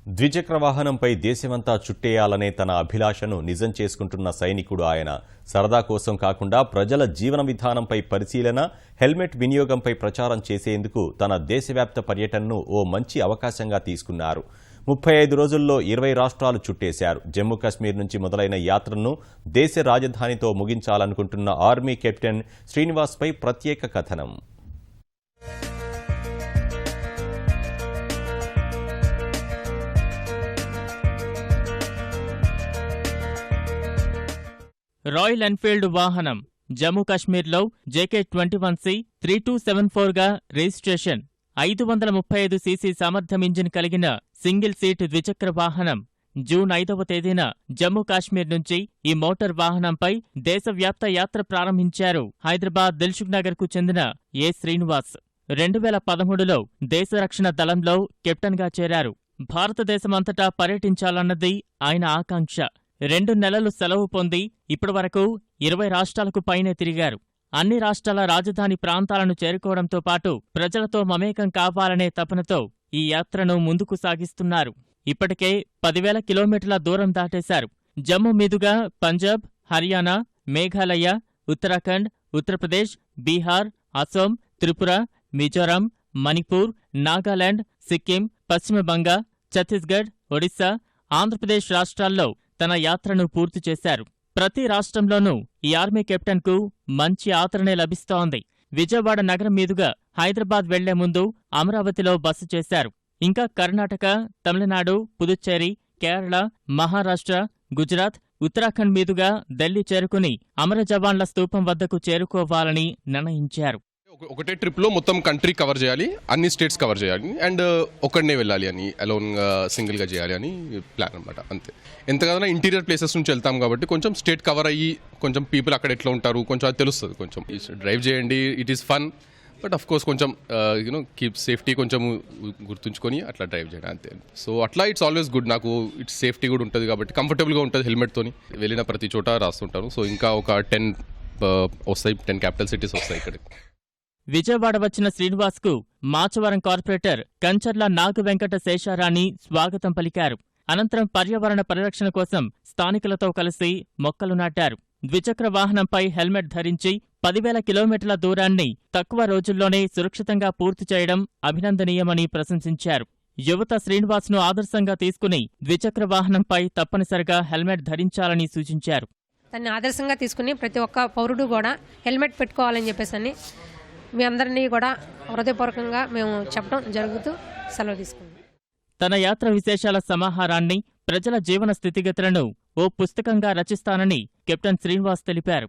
ద్విచక్ర వాహనంపై దేశమంతా చుట్టేయాలనే తన అభిలాషను నిజం చేసుకుంటున్న సైనికుడు ఆయన. సరదా కోసం కాకుండా ప్రజల జీవన విధానంపై పరిశీలన, హెల్మెట్ వినియోగంపై ప్రచారం చేసేందుకు తన దేశవ్యాప్త పర్యటనను ఓ మంచి అవకాశంగా తీసుకున్నారు. 35 రోజుల్లో 20 రాష్ట్రాలు చుట్టేశారు. జమ్మూ కశ్మీర్ నుంచి మొదలైన యాత్రను దేశ రాజధానితో ముగించాలనుకుంటున్న ఆర్మీ కెప్టెన్ శ్రీనివాస్పై ప్రత్యేక కథనం. రాయల్ ఎన్ఫీల్డ్ వాహనం జమ్మూ కశ్మీర్లో JK21C 3274గా రిజిస్ట్రేషన్. 535 cc సామర్థ్యం ఇంజిన్ కలిగిన సింగిల్ సీట్ ద్విచక్ర వాహనం. జూన్ 5వ తేదీన జమ్మూ కాశ్మీర్ నుంచి ఈ మోటార్ వాహనంపై దేశవ్యాప్త యాత్ర ప్రారంభించారు హైదరాబాద్ దిల్సుఖ్ నగర్ కు చెందిన ఏ. శ్రీనివాస్. 2013లో దేశ రక్షణ దళంలో కెప్టెన్గా చేరారు. భారతదేశమంతటా పర్యటించాలన్నది ఆయన ఆకాంక్ష. 2 నెలలు సెలవు పొంది ఇప్పటివరకు 20 రాష్ట్రాలకు పైనే తిరిగారు. అన్ని రాష్ట్రాల రాజధాని ప్రాంతాలను చేరుకోవడంతో పాటు ప్రజలతో మమేకం కావాలనే తపనతో ఈ యాత్రను ముందుకు సాగిస్తున్నారు. ఇప్పటికే 10,000 కిలోమీటర్ల దూరం దాటేశారు. జమ్మూ మీదుగా పంజాబ్, హర్యానా, మేఘాలయ, ఉత్తరాఖండ్, ఉత్తరప్రదేశ్, బీహార్, అసోం, త్రిపుర, మిజోరాం, మణిపూర్, నాగాలాండ్, సిక్కిం, పశ్చిమ బంగా, ఛత్తీస్గఢ్, ఒడిశా, ఆంధ్రప్రదేశ్ రాష్ట్రాల్లో తన యాత్రను పూర్తి చేశారు. ప్రతి రాష్ట్రంలోనూ ఈ ఆర్మీ కెప్టెన్కు మంచి ఆదరణే లభిస్తోంది. విజయవాడ నగరం మీదుగా హైదరాబాద్ వెళ్లే ముందు అమరావతిలో బస చేశారు. ఇంకా కర్ణాటక, తమిళనాడు, పుదుచ్చేరి, కేరళ, మహారాష్ట్ర, గుజరాత్, ఉత్తరాఖండ్ మీదుగా ఢిల్లీ చేరుకుని అమర జవాన్ల స్తూపం వద్దకు చేరుకోవాలని నిర్ణయించారు. ఒకటే ట్రిప్లో మొత్తం కంట్రీ కవర్ చేయాలి, అన్ని స్టేట్స్ కవర్ చేయాలి అండ్ ఒక్కడనే వెళ్ళాలి అని, అలోన్గా సింగిల్గా చేయాలి అని ప్లాన్ అనమాట. అంతే. ఎంతగానో ఇంటీరియర్ ప్లేసెస్ నుంచి వెళ్తాం కాబట్టి కొంచెం స్టేట్ కవర్ అయ్యి కొంచెం పీపుల్ అక్కడ ఎట్లా ఉంటారు కొంచెం అది తెలుస్తుంది. కొంచెం డ్రైవ్ చేయండి, it is fun, but of course కొంచెం కీప్ సేఫ్టీ కొంచెం గుర్తుంచుకొని అట్లా డ్రైవ్ చేయండి అంతే. సో అట్లా ఇట్స్ ఆల్వేస్ గుడ్. నాకు ఇట్స్ సేఫ్టీ కూడా ఉంటుంది కాబట్టి కంఫర్టబుల్గా ఉంటుంది హెల్మెట్తోని. వెళ్ళిన ప్రతి చోట రాస్తుంటాను. సో ఇంకా ఒక 10 వస్తాయి, 10 క్యాపిటల్ సిటీస్ వస్తాయి ఇక్కడ. విజయవాడ వచ్చిన శ్రీనివాస్కు మాచవరం కార్పొరేటర్ కంచర్ల నాగ వెంకట శేషారాణి స్వాగతం పలికారు. అనంతరం పర్యావరణ పరిరక్షణ కోసం స్థానికులతో కలిసి మొక్కలు నాటారు. ద్విచక్ర వాహనంపై హెల్మెట్ ధరించి 10,000 కిలోమీటర్ల దూరాన్ని తక్కువ రోజుల్లోనే సురక్షితంగా పూర్తి చేయడం అభినందనీయమని ప్రశంసించారు. యువత శ్రీనివాస్ను ఆదర్శంగా తీసుకుని ద్విచక్ర వాహనంపై తప్పనిసరిగా హెల్మెట్ ధరించాలని సూచించారు. దాన్ని ఆదర్శంగా తీసుకుని ప్రతి ఒక్క పౌరుడు కూడా హెల్మెట్ పెట్టుకోవాలని చెప్పేసి మీ అందరినీ కూడా హృదయపూర్వకంగా మేము చెప్పడం జరుగుతూ సెలవు తీసుకుంటాం. తన యాత్ర విశేషాల సమాహారాన్ని, ప్రజల జీవన స్థితిగతులను ఓ పుస్తకంగా రచిస్తానని కెప్టెన్ శ్రీనివాస్ తెలిపారు.